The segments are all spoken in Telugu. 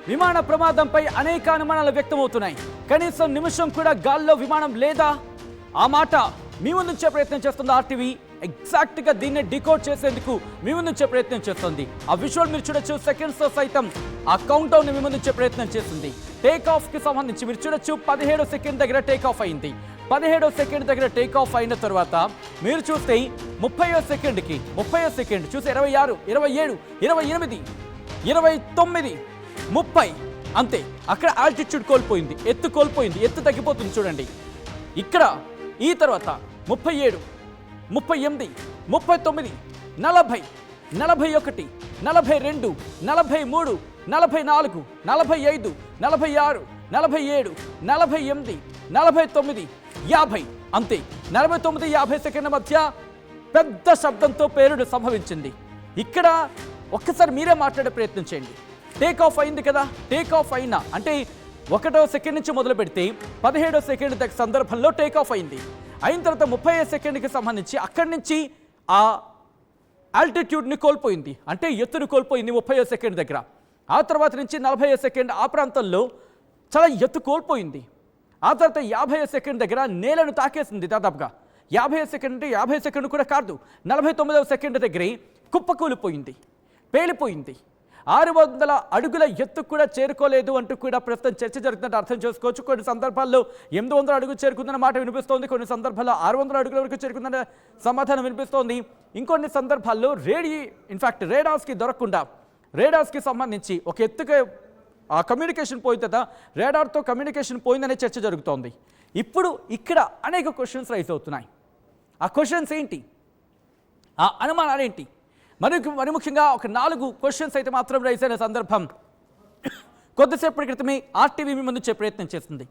విమాన ప్రమాదంపై అనేక అనుమానాలు వ్యక్తమవుతున్నాయి. కనీసం నిమిషం కూడా గాల్లో విమానం లేదా? ఆ మాట మీ ముందుంచే ప్రయత్నం చేస్తుంది ఆర్టీవీ. ఎగ్జాక్ట్ గా దీన్ని డికోడ్ చేసేందుకు మీ ముందుంచే ప్రయత్నం చేస్తుంది. ఆ విజువల్ మీరు చూడొచ్చు. సెకండ్స్ తో సైతం ఆ కౌంట్ డౌన్ మీ ముందుంచే ప్రయత్నం చేస్తుంది. టేక్ ఆఫ్ కి సంబంధించి మీరు చూడొచ్చు. 17వ సెకండ్ దగ్గర టేక్ ఆఫ్ అయింది. 17వ సెకండ్ దగ్గర టేక్ ఆఫ్ అయిన తర్వాత మీరు చూస్తే 30వ సెకండ్ చూసి 26, 27, 28, 29, 30 అంతే. అక్కడ ఆల్టిట్యూడ్ కోల్పోయింది, ఎత్తు కోల్పోయింది, ఎత్తు తగ్గిపోతుంది చూడండి. ఇక్కడ ఈ తర్వాత 37, 38, 39, 40, 41, 42, 43, 44, 45, 46, 47, 48, 49, 50 అంతే. 49, 50 సెకండ్ల మధ్య పెద్ద శబ్దంతో పేలుడు సంభవించింది. ఇక్కడ ఒక్కసారి మీరే మాట్లాడే ప్రయత్నం చేయండి. టేక్ ఆఫ్ అయింది కదా, టేక్ ఆఫ్ అయినా అంటే 1వ సెకండ్ నుంచి మొదలు పెడితే 17వ సెకండ్ సందర్భంలో టేక్ ఆఫ్ అయింది. అయిన తర్వాత 30వ సెకండ్కి సంబంధించి అక్కడి నుంచి ఆ ఆల్టిట్యూడ్ని కోల్పోయింది, అంటే ఎత్తును కోల్పోయింది 30వ సెకండ్ దగ్గర. ఆ తర్వాత నుంచి 40వ సెకండ్ ఆ ప్రాంతంలో చాలా ఎత్తు కోల్పోయింది. ఆ తర్వాత 50వ సెకండ్ దగ్గర నేలను తాకేసింది. దాదాపుగా 50వ సెకండ్ అంటే 50 సెకండ్ కూడా కాదు, 49వ సెకండ్ దగ్గరే కుప్పకూలిపోయింది, పేలిపోయింది. 600 అడుగుల ఎత్తు కూడా చేరుకోలేదు అంటూ కూడా ప్రస్తుతం చర్చ జరుగుతుందంటే అర్థం చేసుకోవచ్చు. కొన్ని సందర్భాల్లో 800 అడుగులు చేరుకుందన్న మాట వినిపిస్తోంది, కొన్ని సందర్భాల్లో 600 అడుగుల వరకు చేరుకుందన్న సమాధానం వినిపిస్తోంది. ఇంకొన్ని సందర్భాల్లో రేడార్స్కి దొరకకుండా, రేడార్స్కి సంబంధించి ఒక ఎత్తుగా ఆ కమ్యూనికేషన్ పోయింది కదా, రేడార్తో కమ్యూనికేషన్ పోయిందనే చర్చ జరుగుతోంది. ఇప్పుడు ఇక్కడ అనేక క్వశ్చన్స్ రైజ్ అవుతున్నాయి. ఆ క్వశ్చన్స్ ఏంటి, ఆ అనుమానాలు ఏంటి? మరి ముఖ్యంగా ఒక 4 క్వశ్చన్స్ అయితే మాత్రం రైజ్ అయిన సందర్భం కొద్దిసేపటి క్రితమే ఆర్టీవీ మీ ముందు ప్రయత్నం చేస్తుంది.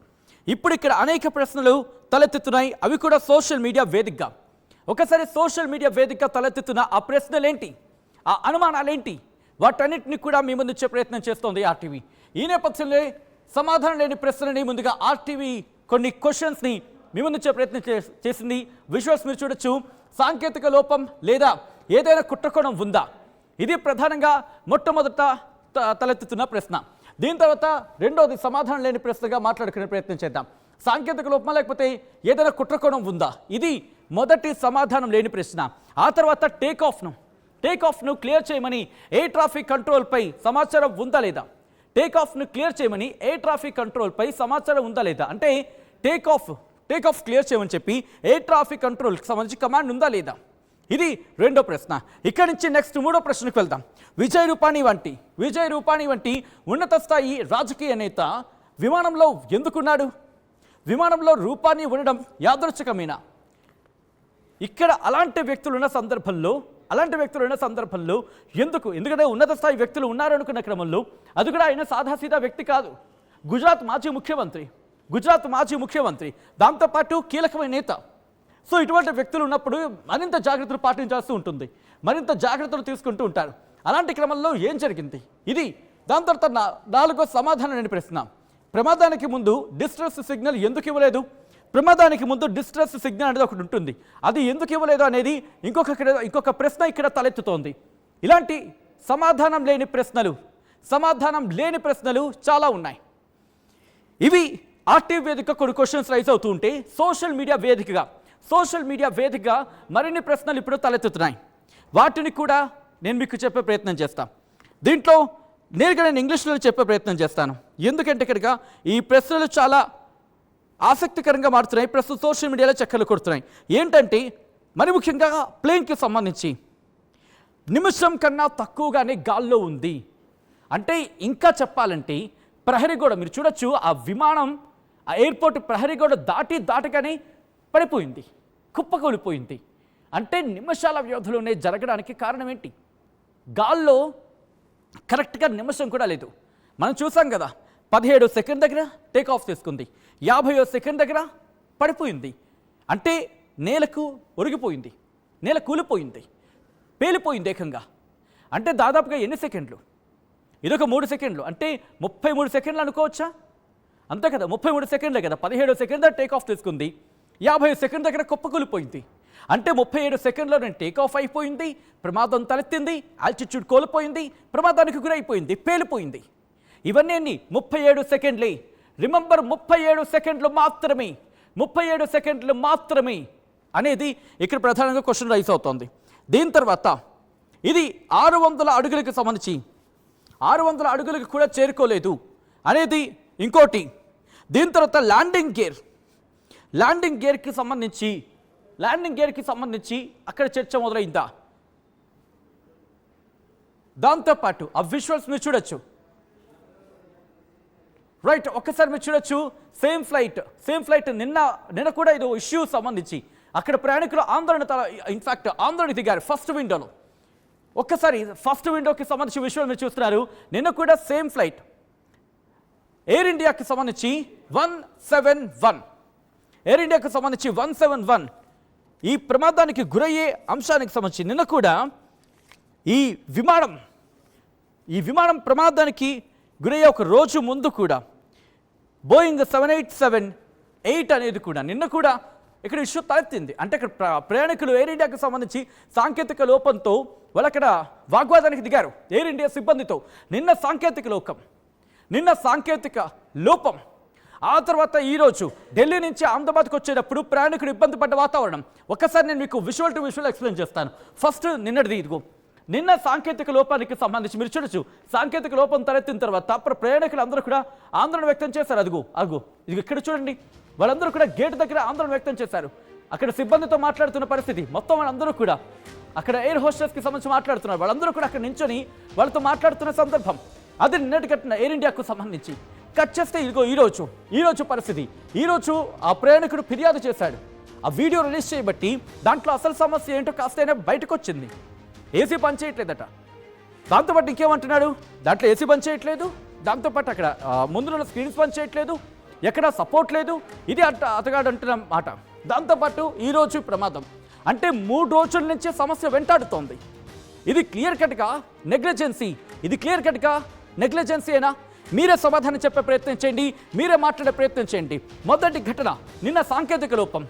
ఇప్పుడు ఇక్కడ అనేక ప్రశ్నలు తలెత్తుతున్నాయి, అవి కూడా సోషల్ మీడియా వేదికగా. ఒకసారి సోషల్ మీడియా వేదికగా తలెత్తుతున్న ఆ ప్రశ్నలేంటి, ఆ అనుమానాలేంటి, వాటన్నిటిని కూడా మీ ముందు ప్రయత్నం చేస్తోంది ఆర్టీవీ. ఈ నేపథ్యంలో సమాధానం లేని ప్రశ్నలని ముందుగా ఆర్టీవీ కొన్ని క్వశ్చన్స్ని మీ ముందు ప్రయత్నం చేసింది. విజువల్స్ మీరు చూడొచ్చు. సాంకేతిక లోపం లేదా ఏదైనా కుట్రకోణం ఉందా? ఇది ప్రధానంగా మొట్టమొదట తలెత్తుతున్న ప్రశ్న. దీని తర్వాత రెండోది సమాధానం లేని ప్రశ్నగా మాట్లాడుకునే ప్రయత్నం చేద్దాం. సాంకేతిక లోపం లేకపోతే ఏదైనా కుట్రకోణం ఉందా? ఇది మొదటి సమాధానం లేని ప్రశ్న. ఆ తర్వాత టేక్ ఆఫ్ను క్లియర్ చేయమని ఎయిర్ ట్రాఫిక్ కంట్రోల్పై సమాచారం ఉందా లేదా? టేక్ ఆఫ్ను క్లియర్ చేయమని ఎయిర్ ట్రాఫిక్ కంట్రోల్పై సమాచారం ఉందా లేదా? అంటే టేక్ ఆఫ్ క్లియర్ చేయమని చెప్పి ఎయిర్ ట్రాఫిక్ కంట్రోల్కి సంబంధించి కమాండ్ ఉందా లేదా? ఇది రెండో ప్రశ్న. ఇక్కడి నుంచి నెక్స్ట్ మూడో ప్రశ్నకు వెళ్దాం. విజయ్ రూపాణి వంటి ఉన్నత స్థాయి రాజకీయ నేత విమానంలో ఎందుకున్నాడు? విమానంలో రూపాణి ఉండడం యాదృచ్ఛికమేనా? ఇక్కడ అలాంటి వ్యక్తులు ఉన్న సందర్భంలో ఎందుకంటే ఉన్నత స్థాయి వ్యక్తులు ఉన్నారనుకున్న క్రమంలో అది కూడా ఆయన సాదాసీదా వ్యక్తి కాదు. గుజరాత్ మాజీ ముఖ్యమంత్రి, దాంతోపాటు కీలకమైన నేత. సో ఇటువంటి వ్యక్తులు ఉన్నప్పుడు మరింత జాగ్రత్తలు పాటించాల్సి ఉంటుంది, మరింత జాగ్రత్తలు తీసుకుంటూ ఉంటారు. అలాంటి క్రమంలో ఏం జరిగింది? ఇది. దాని తర్వాత 4వ సమాధానం లేని ప్రశ్న. ప్రమాదానికి ముందు డిస్ట్రెస్ సిగ్నల్ ఎందుకు ఇవ్వలేదు? ప్రమాదానికి ముందు డిస్ట్రెస్ సిగ్నల్ అనేది ఒకటి ఉంటుంది, అది ఎందుకు ఇవ్వలేదు అనేది ఇంకొక ప్రశ్న ఇక్కడ తలెత్తుతోంది. ఇలాంటి సమాధానం లేని ప్రశ్నలు చాలా ఉన్నాయి. ఇవి ఆర్టీవీ వేదిక కొన్ని క్వశ్చన్స్ రైజ్ అవుతూ ఉంటే సోషల్ మీడియా వేదికగా మరిన్ని ప్రశ్నలు ఇప్పుడు తలెత్తుతున్నాయి. వాటిని కూడా నేను మీకు చెప్పే ప్రయత్నం చేస్తాను. దీంట్లో నేరుగా నేను ఇంగ్లీష్లో చెప్పే ప్రయత్నం చేస్తాను, ఎందుకంటే ఇక్కడగా ఈ ప్రశ్నలు చాలా ఆసక్తికరంగా మారుతున్నాయి. ప్రస్తుతం సోషల్ మీడియాలో చక్కర్లు కొడుతున్నాయి. ఏంటంటే మరి ముఖ్యంగా ప్లేన్కి సంబంధించి నిమిషం కన్నా తక్కువగానే గాల్లో ఉంది అంటే, ఇంకా చెప్పాలంటే ప్రహరీ గోడ మీరు చూడొచ్చు. ఆ విమానం ఆ ఎయిర్పోర్ట్ ప్రహరీ గోడ దాటగానే పడిపోయింది, కుప్పకూలిపోయింది. అంటే నిమిషాల వ్యవధిలోనే జరగడానికి కారణం ఏంటి? గాల్లో కరెక్ట్గా నిమిషం కూడా లేదు. మనం చూసాం కదా, 17వ సెకండ్ దగ్గర టేక్ ఆఫ్ చేసుకుంది, 50వ సెకండ్ దగ్గర పడిపోయింది. అంటే నేలకు ఒరిగిపోయింది, నేల కూలిపోయింది, పేలిపోయింది ఏకంగా. అంటే దాదాపుగా ఎన్ని సెకండ్లు? ఇదొక 3 సెకండ్లు, అంటే 33 సెకండ్లు అనుకోవచ్చా? అంతే కదా, 33 సెకండ్లే కదా. 17వ సెకండ్ దగ్గర టేక్ ఆఫ్ తీసుకుంది, 50 సెకండ్ దగ్గర కుప్పకూలిపోయింది. అంటే 37 సెకండ్లో నేను టేక్ ఆఫ్ అయిపోయింది, ప్రమాదం తలెత్తింది, ఆల్టిట్యూడ్ కోల్పోయింది, ప్రమాదానికి గురైపోయింది, పేలిపోయింది. ఇవన్నీ ఎన్ని 37 సెకండ్లే. రిమెంబర్ 37 సెకండ్లు మాత్రమే, 37 సెకండ్లు మాత్రమే అనేది ఇక్కడ ప్రధానంగా క్వశ్చన్ రైస్ అవుతోంది. దీని తర్వాత ఇది 600 అడుగులకు సంబంధించి 600 అడుగులకు కూడా చేరుకోలేదు అనేది ఇంకోటి. దీని తర్వాత ల్యాండింగ్ గేర్కి సంబంధించి అక్కడ చర్చ మొదలైందా. దాంతోపాటు ఆ విజువల్స్ మీరు చూడొచ్చు, రైట్, ఒక్కసారి మీరు చూడొచ్చు. సేమ్ ఫ్లైట్ నిన్న కూడా ఇది ఇష్యూ సంబంధించి అక్కడ ప్రయాణికులు ఆందోళన దిగారు ఫస్ట్ విండోలో. ఒక్కసారి ఫస్ట్ విండోకి సంబంధించి విషయాలు మీరు చూస్తున్నారు. నిన్న కూడా సేమ్ ఫ్లైట్ ఎయిర్ ఇండియాకి సంబంధించి 171 ఈ ప్రమాదానికి గురయ్యే అంశానికి సంబంధించి నిన్న కూడా ఈ విమానం ప్రమాదానికి గురయ్యే ఒక రోజు ముందు కూడా బోయింగ్ 787-8 అనేది కూడా నిన్న కూడా ఇక్కడ ఇష్యూ తలెత్తింది. అంటే ఇక్కడ ప్రయాణికులు ఎయిర్ ఇండియాకి సంబంధించి సాంకేతిక లోపంతో వాళ్ళు అక్కడ వాగ్వాదానికి దిగారు ఎయిర్ ఇండియా సిబ్బందితో. నిన్న సాంకేతిక లోపం. ఆ తర్వాత ఈరోజు ఢిల్లీ నుంచి అహ్మదాబాద్కి వచ్చేటప్పుడు ప్రయాణికులు ఇబ్బంది పడ్డ వాతావరణం. ఒక్కసారి నేను మీకు విజువల్ టు విజువల్ ఎక్స్ప్లెయిన్ చేస్తాను. ఫస్ట్ నిన్నటిది ఇదిగో. నిన్న సాంకేతిక లోపానికి సంబంధించి మీరు చూడొచ్చు. సాంకేతిక లోపం తలెత్తిన తర్వాత ప్రయాణికులు అందరూ కూడా ఆందోళన వ్యక్తం చేశారు. ఇది ఇక్కడ చూడండి, వాళ్ళందరూ కూడా గేట్ దగ్గర ఆందోళన వ్యక్తం చేశారు. అక్కడ సిబ్బందితో మాట్లాడుతున్న పరిస్థితి. మొత్తం వాళ్ళందరూ కూడా అక్కడ ఎయిర్ హోస్టెస్కి సంబంధించి మాట్లాడుతున్నారు. వాళ్ళందరూ కూడా అక్కడ నించొని వాళ్ళతో మాట్లాడుతున్న సందర్భం. అది నిన్నటి ఘటన ఎయిర్ ఇండియాకు సంబంధించి. కట్ చేస్తే ఇదిగో ఈరోజు పరిస్థితి. ఈరోజు ఆ ప్రయాణికుడు ఫిర్యాదు చేశాడు. ఆ వీడియో రిలీజ్ చేయబట్టి దాంట్లో అసలు సమస్య ఏంటో కాస్తైనా బయటకు వచ్చింది. ఏసీ పనిచేయట్లేదట. దాంతోపాటు ఇంకేమంటున్నాడు, దాంట్లో ఏసీ పనిచేయట్లేదు, దాంతోపాటు అక్కడ ముందున్న స్క్రీన్స్ పనిచేయట్లేదు, ఎక్కడ సపోర్ట్ లేదు. ఇది అతగాడు అంటున్న మాట. దాంతోపాటు ఈరోజు ప్రమాదం. అంటే 3 రోజుల నుంచే సమస్య వెంటాడుతోంది. ఇది క్లియర్ కట్గా నెగ్లిజెన్సీ అయినా మీరే సమాధానం చెప్పే ప్రయత్నం చేయండి, మీరే మాట్లాడే ప్రయత్నం చేయండి. మొదటి ఘటన నిన్న సాంకేతిక లోపం.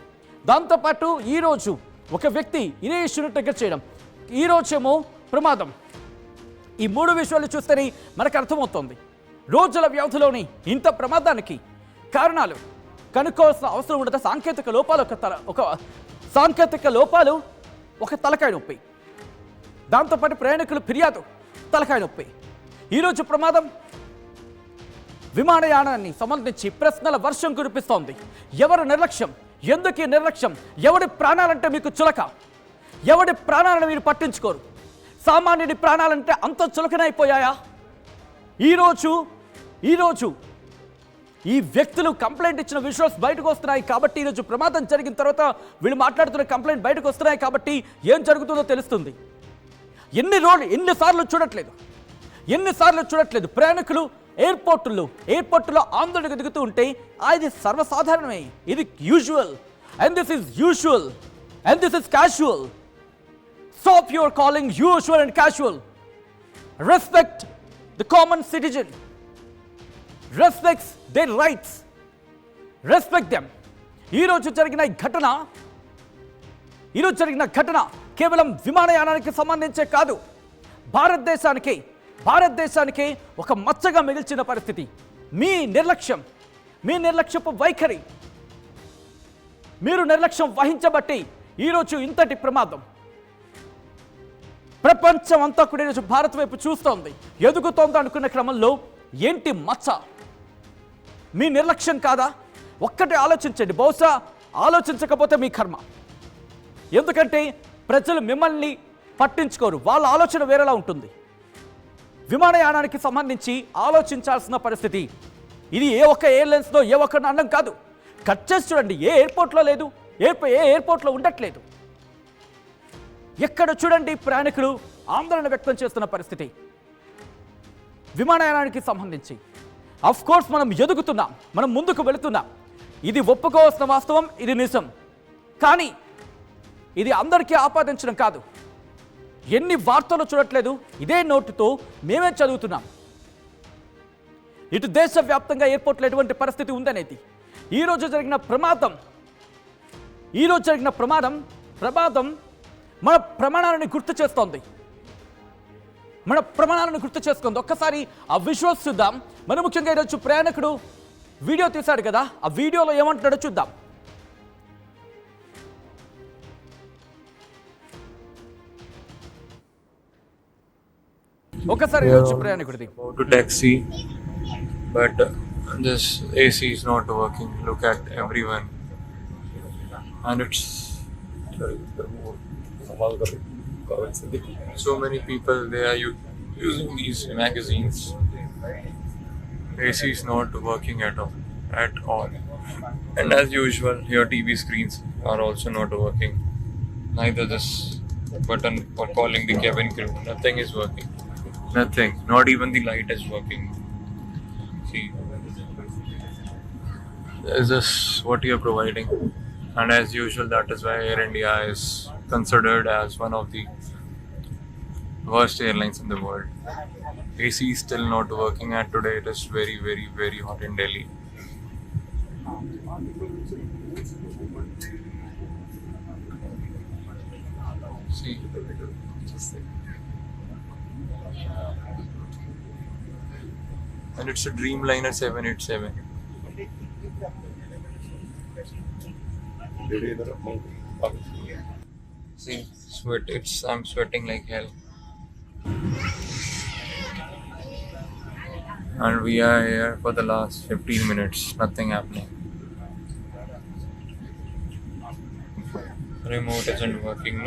దాంతోపాటు ఈరోజు ఒక వ్యక్తి ఇదే ఇష్యూని ట్రిగ్గర్ చేయడం, ఈరోజేమో ప్రమాదం. ఈ 3 విషయాలు చూస్తేనే మనకు అర్థమవుతోంది రోజుల వ్యవధిలోని ఇంత ప్రమాదానికి కారణాలు కనుక్కోవాల్సిన అవసరం ఉండదు. సాంకేతిక లోపాలు ఒక తలకాయ నొప్పి. దాంతోపాటు ప్రయాణికులు ఫిర్యాదు తలకాయ నొప్పి. ఈరోజు ప్రమాదం. విమానయానాన్ని సంబంధించి ప్రశ్నల వర్షం కురిపిస్తోంది. ఎవరు నిర్లక్ష్యం? ఎందుకు నిర్లక్ష్యం? ఎవడి ప్రాణాలంటే మీకు చులక? ఎవడి ప్రాణాలను మీరు పట్టించుకోరు? సామాన్యుడి ప్రాణాలంటే అంత చులకనైపోయాయా? ఈరోజు ఈ వ్యక్తులు కంప్లైంట్ ఇచ్చిన విజువల్స్ బయటకు వస్తున్నాయి కాబట్టి, ఈరోజు ప్రమాదం జరిగిన తర్వాత వీళ్ళు మాట్లాడుతున్న కంప్లైంట్ బయటకు వస్తున్నాయి కాబట్టి ఏం జరుగుతుందో తెలుస్తుంది. ఎన్నిసార్లు చూడట్లేదు ప్రయాణికులు ఎయిర్పోర్టులో ఆందోళనకు దిగుతూ ఉంటే ఇది సర్వసాధారణమే. ఇది usual and this is casual. Stop your calling usual and casual. Respect the common citizen. Respect their rights. Respect them. ఈరోజు జరిగిన ఘటన కేవలం విమానయానానికి సంబంధించే కాదు, భారతదేశానికి ఒక మచ్చగా మిగిల్చిన పరిస్థితి. మీ నిర్లక్ష్యపు వైఖరి, మీరు నిర్లక్ష్యం వహించబట్టి ఈరోజు ఇంతటి ప్రమాదం. ప్రపంచం అంతా కూడా ఈరోజు భారత్ వైపు చూస్తోంది, ఎదుగుతోంది అనుకున్న క్రమంలో ఏంటి మచ్చ? మీ నిర్లక్ష్యం కాదా? ఒక్కటే ఆలోచించండి. బహుశా ఆలోచించకపోతే మీ కర్మ. ఎందుకంటే ప్రజలు మిమ్మల్ని పట్టించుకోరు, వాళ్ళ ఆలోచన వేరేలా ఉంటుంది. విమానయానానికి సంబంధించి ఆలోచించాల్సిన పరిస్థితి ఇది. ఏ ఒక్క ఎయిర్లైన్స్లో ఏ ఒక్క అన్నం కాదు. కట్ చేసి చూడండి, ఏ ఎయిర్పోర్ట్లో లేదు, ఏ ఎయిర్పోర్ట్లో ఉండట్లేదు. ఎక్కడ చూడండి ప్రయాణికులు ఆందోళన వ్యక్తం చేస్తున్న పరిస్థితి విమానయానానికి సంబంధించి. ఆఫ్ కోర్స్ మనం ఎదుగుతున్నాం, మనం ముందుకు వెళుతున్నాం, ఇది ఒప్పుకోవాల్సిన వాస్తవం, ఇది నిజం. కానీ ఇది అందరికీ ఆపాదించడం కాదు. ఎన్ని వార్తలు చూడట్లేదు, ఇదే నోటుతో మేమే చదువుతున్నాం. ఇటు దేశవ్యాప్తంగా ఎయిర్పోర్ట్లో ఎటువంటి పరిస్థితి ఉందనేది. ఈరోజు జరిగిన ప్రమాదం మన ప్రమాణాలను గుర్తు చేస్తోంది. మన ప్రమాణాలను గుర్తు చేసుకుంది. ఒక్కసారి ఆ విజువల్స్ చూద్దాం. మరి ముఖ్యంగా ఈరోజు ప్రయాణికుడు వీడియో తీశాడు కదా, ఆ వీడియోలో ఏమంటున్నాడో చూద్దాం. ఒకసారి ఈరోజు ప్రయాణికుడిది. To taxi, but this AC is not working. Look at everyone, and it's so many people. They are using these magazines. AC is not working at all. And as usual, your TV screens are also not working. Neither this button for calling the cabin crew. Nothing is working. Nothing. Not even the light is working. See, is this what you are providing? And as usual, that is why Air India is considered as one of the worst airlines in the world. AC is still not working, and today it is very, very, very hot in Delhi. See, and it's a Dreamliner 787. See, I'm sweating like hell. And we are here for the last 15 minutes, nothing happening. Remote isn't working,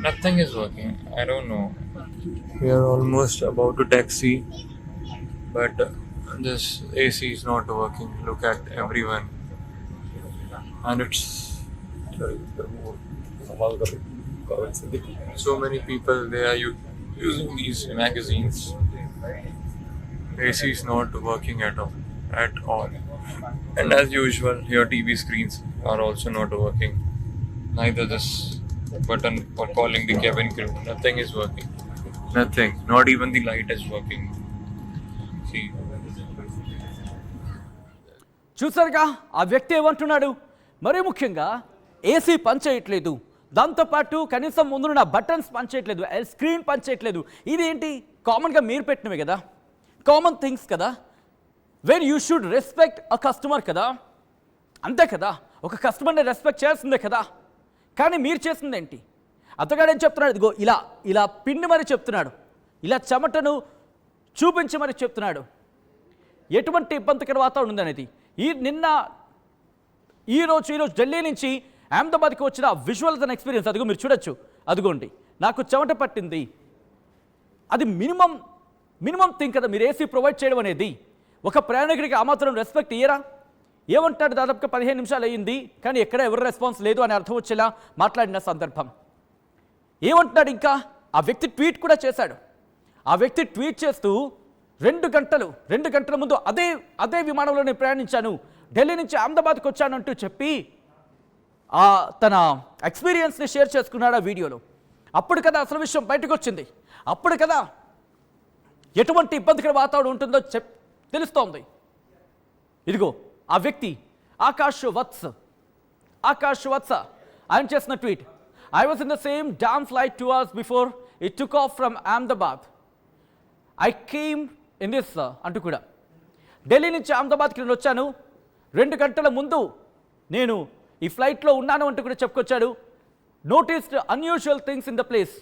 nothing is working. I don't know. We are almost about to taxi, but this AC is not working. Look at everyone, and it's so many people. They are using these magazines. AC is not working at all. And as usual, your TV screens are also not working. Neither this button for calling the cabin crew. Nothing is working. Nothing. Not even the light is working. See. చూసారుగా ఆ వ్యక్తి ఏమంటున్నాడు. మరీ ముఖ్యంగా ఏసీ పనిచేయట్లేదు, దాంతోపాటు కనీసం ముందున్న బటన్స్ పనిచేయట్లేదు, స్క్రీన్ పనిచేయట్లేదు. ఇది ఏంటి? కామన్గా మీరు పెట్టినవి కదా, కామన్ థింగ్స్ కదా, where you should respect a customer కదా, అంతే కదా, ఒక కస్టమర్ని రెస్పెక్ట్ చేయాల్సిందే కదా. కానీ మీరు చేసింది ఏంటి? అతగాడు ఏం చెప్తున్నాడు? ఇదిగో ఇలా ఇలా పిండి మరి చెప్తున్నాడు, ఇలా చెమటను చూపించి మరి చెప్తున్నాడు. ఎటువంటి ఇబ్బందికర వాతావరణం ఉందనేది ఈరోజు ఢిల్లీ నుంచి అహ్మదాబాద్కి వచ్చిన విజువల్స్ అండ్ ఎక్స్పీరియన్స్ అదిగో మీరు చూడొచ్చు. అదిగోండి, నాకు చెమట పట్టింది. అది మినిమం థింగ్ కదా మీరు ఏసీ ప్రొవైడ్ చేయడం అనేది. ఒక ప్రయాణికుడికి ఆ మాత్రం రెస్పెక్ట్ ఇయ్యరా? ఏమంటాడు? దాదాపుగా 15 నిమిషాలు అయ్యింది, కానీ ఎక్కడ ఎవరు రెస్పాన్స్ లేదు అని అర్థం వచ్చేలా మాట్లాడిన సందర్భం. ఏమంటున్నాడు ఇంకా? ఆ వ్యక్తి ట్వీట్ కూడా చేశాడు. ఆ వ్యక్తి ట్వీట్ చేస్తూ 2 గంటల ముందు అదే విమానంలో నేను ప్రయాణించాను, ఢిల్లీ నుంచి అహ్మదాబాద్కి వచ్చానంటూ చెప్పి తన ఎక్స్పీరియన్స్ని షేర్ చేసుకున్నాడు ఆ వీడియోలో. అప్పుడు కదా అసలు విషయం బయటకు వచ్చింది. అప్పుడు కదా ఎటువంటి ఇబ్బందికర వాతావరణం ఉంటుందో తెలుస్తోంది. ఇదిగో ఆ వ్యక్తి ఆకాష్ వత్స ఆయన చేసిన tweet. I was in the same damn flight 2 hours before it took off from Ahmedabad. I came in this అంటూ కూడా ఢిల్లీ నుంచి అహ్మదాబాద్కి నేను వచ్చాను, 2 గంటల ముందు నేను ఈ ఫ్లైట్లో ఉన్నాను అంటూ కూడా చెప్పుకొచ్చాడు. Noticed unusual things in the place.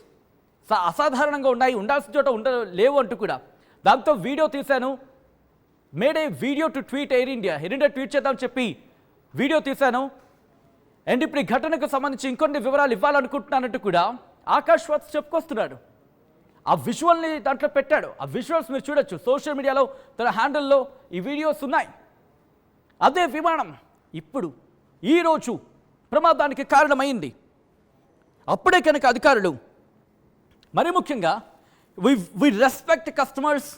అసాధారణంగా ఉండాల్సిన చోట లేవు అంటూ కూడా. దాంతో వీడియో తీశాను. Made a video to tweet Air India tweet చేద్దామని చెప్పి వీడియో తీశాను. అండ్ ఇప్పుడు ఈ ఘటనకు సంబంధించి ఇంకొన్ని వివరాలు ఇవ్వాలనుకుంటున్నానంటూ కూడా ఆకాష్ వత్స్ చెప్పుకొస్తున్నాడు. ఆ విజువల్ని దాంట్లో పెట్టాడు. ఆ విజువల్స్ మీరు చూడొచ్చు. సోషల్ మీడియాలో తన హ్యాండిల్లో ఈ వీడియోస్ ఉన్నాయి. అదే విమానం ఇప్పుడు ఈరోజు ప్రమాదానికి కారణమైంది. అప్పుడే కనుక అధికారులు మరి ముఖ్యంగా we respect customers,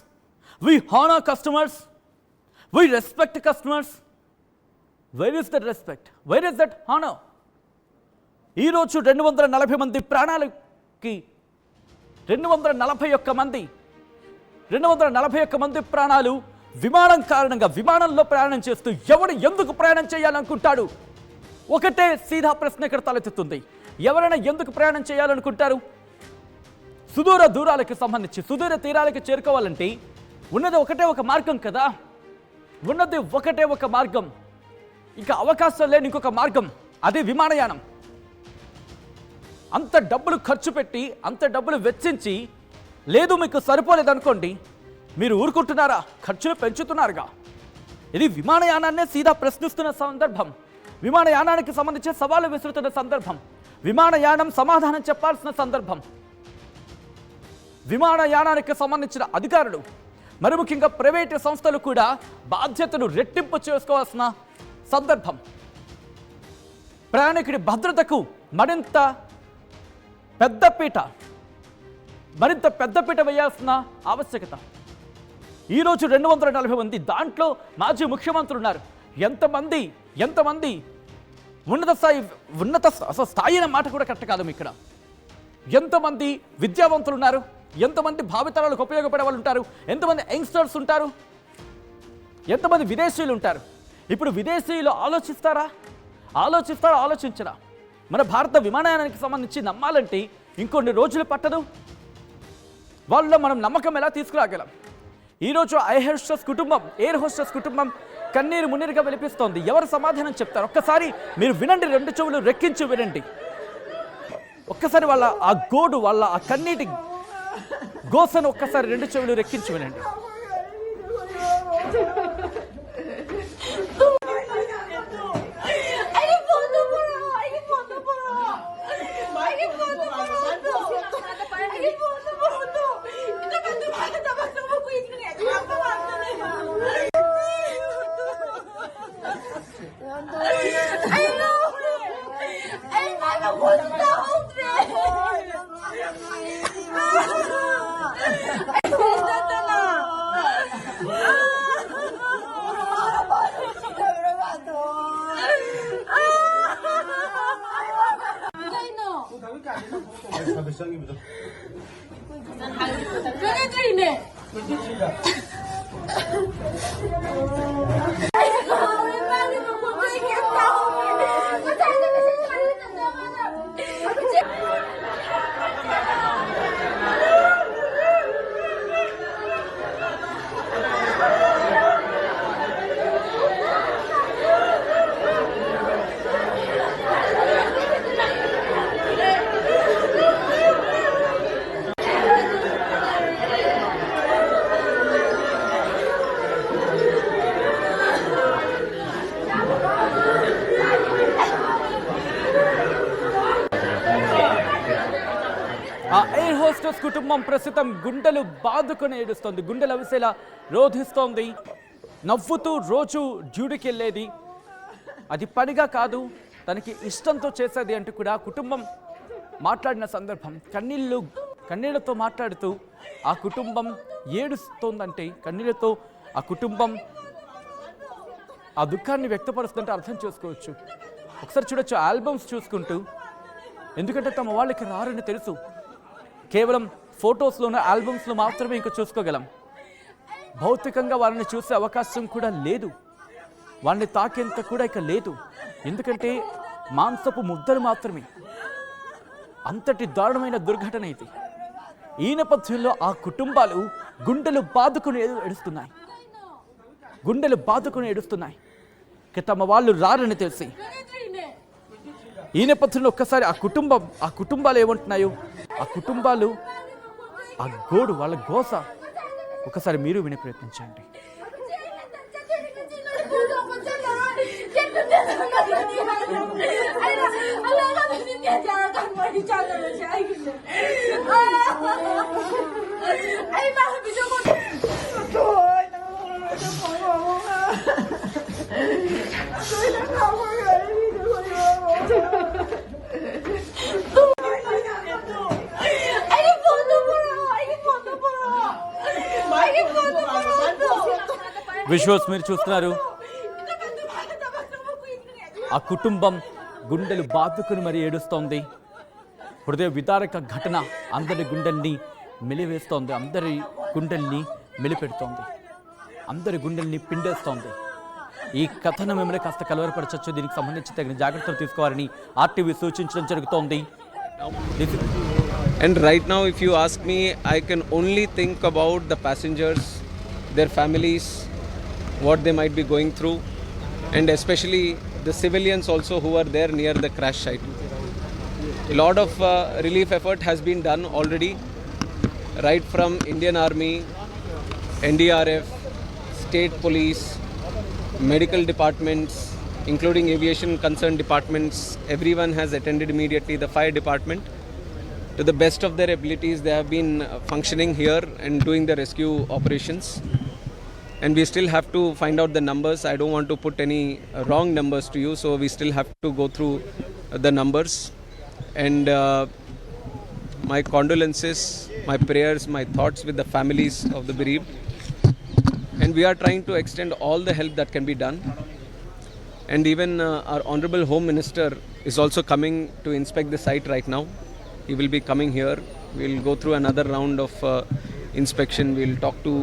we honour customers, we respect customers. Where is that respect? Where is that honour? ఈరోజు 240 మంది ప్రాణాలకి 241 మంది ప్రాణాలు విమానం కారణంగా. విమానంలో ప్రయాణం చేస్తూ ఎవడు ఎందుకు ప్రయాణం చేయాలనుకుంటాడు? ఒకటే సీదా ప్రశ్న ఇక్కడ తలెత్తుతుంది. ఎవరైనా ఎందుకు ప్రయాణం చేయాలనుకుంటారు? సుదూర దూరాలకు సంబంధించి సుదూర తీరాలకు చేరుకోవాలంటే ఉన్నది ఒకటే ఒక మార్గం కదా, ఉన్నది ఒకటే ఒక మార్గం, ఇంకా అవకాశం లేని ఇంకొక మార్గం, అది విమానయానం. అంత డబ్బులు ఖర్చు పెట్టి అంత డబ్బులు వెచ్చించి లేదు మీకు సరిపోలేదనుకోండి, మీరు ఊరుకుంటున్నారా? ఖర్చులు పెంచుతున్నారుగా. ఇది విమానయానాన్నే సీదా ప్రశ్నిస్తున్న సందర్భం, విమానయానానికి సంబంధించి సవాలు విసురుతున్న సందర్భం, విమానయానం సమాధానం చెప్పాల్సిన సందర్భం. విమానయానానికి సంబంధించిన అధికారులు, మరి ముఖ్యంగా ప్రైవేటు సంస్థలు కూడా బాధ్యతను రెట్టింపు చేసుకోవాల్సిన సందర్భం. ప్రయాణికుడి భద్రతకు మరింత పెద్దపీట వేయాల్సిన ఆవశ్యకత. ఈరోజు 240 మంది, దాంట్లో మాజీ ముఖ్యమంత్రులు ఉన్నారు. ఎంతమంది ఉన్నత స్థాయి అనే మాట కూడా కరెక్ట్ కాదు ఇక్కడ. ఎంతమంది విద్యావంతులు ఉన్నారు, ఎంతమంది భావితరాలకు ఉపయోగపడే వాళ్ళు ఉంటారు, ఎంతమంది యంగ్స్టర్స్ ఉంటారు, ఎంతమంది విదేశీయులు ఉంటారు. ఇప్పుడు విదేశీయులు ఆలోచించరా? మన భారత విమానయానానికి సంబంధించి నమ్మాలంటే ఇంకొన్ని రోజులు పట్టదు. వాళ్ళలో మనం నమ్మకం ఎలా తీసుకురాగలం? ఈరోజు ఎయిర్ హోస్టెస్ కుటుంబం కన్నీరు మున్నీరుగా వినిపిస్తోంది. ఎవరు సమాధానం చెప్తారు? ఒక్కసారి మీరు వినండి, 2 చెవులు రెక్కించి వినండి. ఒక్కసారి వాళ్ళ ఆ గోడు, వాళ్ళ ఆ కన్నీటి గోసను ఒక్కసారి 2 చెవులు రెక్కించి వినండి. ఆ ఎయిర్ హోస్టెస్ కుటుంబం ప్రస్తుతం గుండెలు బాదుకొని ఏడుస్తోంది, గుండెలు అవిసేలా రోధిస్తోంది. నవ్వుతూ రోజు డ్యూటీకి వెళ్ళేది, అది పనిగా కాదు, తనకి ఇష్టంతో చేసేది అంటూ కూడా కుటుంబం మాట్లాడిన సందర్భం. కన్నీళ్లతో మాట్లాడుతూ ఆ కుటుంబం ఏడుస్తోందంటే, కన్నీళ్లతో ఆ కుటుంబం ఆ దుఃఖాన్ని వ్యక్తపరుస్తుందంటే అర్థం చేసుకోవచ్చు. ఒకసారి చూడొచ్చు ఆల్బమ్స్ చూసుకుంటూ, ఎందుకంటే తమ వాళ్ళకి రారని తెలుసు. కేవలం ఫొటోస్లోనూ ఆల్బమ్స్లో మాత్రమే ఇంకా చూసుకోగలం. భౌతికంగా వాళ్ళని చూసే అవకాశం కూడా లేదు, వాళ్ళని తాకేంత కూడా ఇక లేదు. ఎందుకంటే మాంసపు ముద్దలు మాత్రమే. అంతటి దారుణమైన దుర్ఘటన ఇది. ఈ నేపథ్యంలో ఆ కుటుంబాలు గుండెలు బాదుకుని ఏడుస్తున్నాయి. ఇక తమ వాళ్ళు రారని తెలిసి. ఈ నేపథ్యంలో ఒక్కసారి ఆ కుటుంబాలు ఏమంటున్నాయో, ఆ కుటుంబాలు ఆ గోడు, వాళ్ళ గోస ఒకసారి మీరు వినే ప్రయత్నించండి. విజువల్స్ మీరు చూస్తున్నారు. ఆ కుటుంబం గుండెలు బాదుకుని మరి ఏడుస్తోంది. హృదయ విదారక ఘటన అందరి గుండెల్ని మెలివేస్తోంది, అందరి గుండెల్ని మెలిపెడుతోంది, అందరి గుండెల్ని పిండేస్తోంది. ఈ కథను మిమ్మల్ని కాస్త కలవరపరచచ్చు. దీనికి సంబంధించి తగిన జాగ్రత్తలు తీసుకోవాలని ఆర్టీవీ సూచించడం జరుగుతోంది. And right now, if you ask me, I can only think about the passengers, their families, what they might be going through, and especially the civilians also who are there near the crash site. A lot of relief effort has been done already, right from Indian Army, NDRF, state police, medical departments, including aviation concerned departments. Everyone has attended immediately. The fire department, to the best of their abilities, they have been functioning here and doing the rescue operations. And we still have to find out the numbers. I don't want to put any wrong numbers to you, so we still have to go through the numbers. And my condolences, my prayers, my thoughts with the families of the bereaved. And we are trying to extend all the help that can be done. And even our Honorable Home Minister is also coming to inspect the site right now. He will be coming here. We'll go through another round of inspection. We'll talk to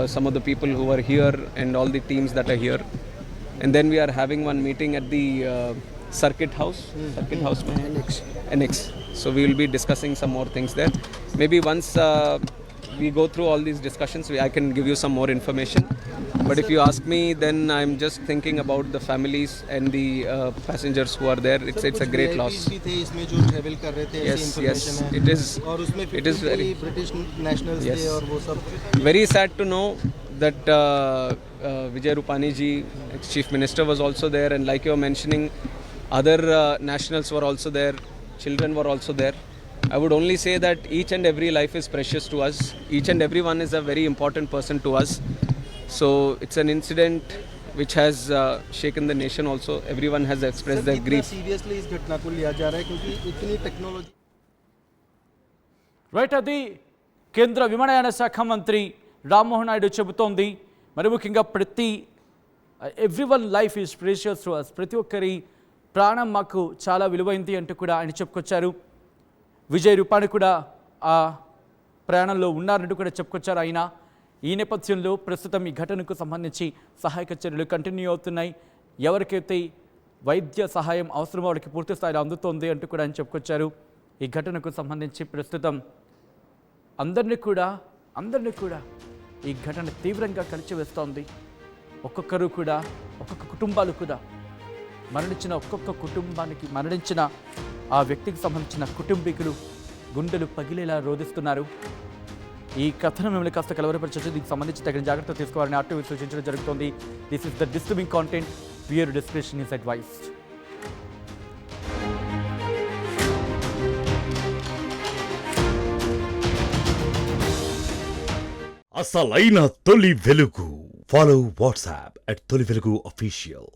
some of the people who are here and all the teams that are here. And then we are having one meeting at the Circuit House. Circuit House, Annex. So we will be discussing some more things there. Maybe once we go through all these discussions, I can give you some more information. But if you ask me, then I'm just thinking about the families and the passengers who are there. It's a great loss. भी थे इसमें जो ट्रैवल कर रहे थे, Yes, ऐसी yes, information है। it is. और उसमें It is very British nationals Yes. थे और वो सब very sad to know that Vijay Rupani ji, ex-Chief Minister, was also there, and like you were mentioning, other nationals were also there, children were also there. I would only say that each and every life is precious to us. Each and every one is a very important person to us. So it's an incident which has shaken the nation also. Everyone has expressed their कितना grief. सीरियसली इस घटना को लिया जा रहा है क्योंकि इतनी टेक्नोलॉजी రైట్, అది కేంద్ర విమానయాన శాఖ మంత్రి రామ్మోహన్ నాయుడు చెబుతోంది. మరి ముఖ్యంగా everyone life is precious to us, ప్రతి ఒక్కరి ప్రాణం మాకు చాలా విలువైంది అంటూ కూడా ఆయన చెప్పుకొచ్చారు. విజయ్ రూపాని కూడా ఆ ప్రయాణంలో ఉన్నారంటూ కూడా చెప్పుకొచ్చారు ఆయన. ఈ నేపథ్యంలో ప్రస్తుతం ఈ ఘటనకు సంబంధించి సహాయక చర్యలు కంటిన్యూ అవుతున్నాయి. ఎవరికైతే వైద్య సహాయం అవసరమో వాళ్ళకి పూర్తి స్థాయిలో అందుతోంది అంటూ కూడా ఆయన చెప్పుకొచ్చారు. ఈ ఘటనకు సంబంధించి ప్రస్తుతం అందరినీ కూడా ఈ ఘటన తీవ్రంగా కలిచివేస్తోంది. ఒక్కొక్కరు కూడా, ఒక్కొక్క కుటుంబాలు కూడా మరణించిన ఆ వ్యక్తికి సంబంధించిన కుటుంబీకులు గుండెలు పగిలేలా రోధిస్తున్నారు. ఈ కథనం మిమ్మల్ని కాస్త కలవరపరచవచ్చు. దీనికి సంబంధించి తగిన జాగ్రత్త తీసుకోవాలని ఆర్టీవీ సూచించడం జరుగుతోంది. This is the disturbing content. Viewer description is advised. అసలైన తొలి వెలుగు. ఫాలో వాట్సాప్ @తొలి వెలుగు official.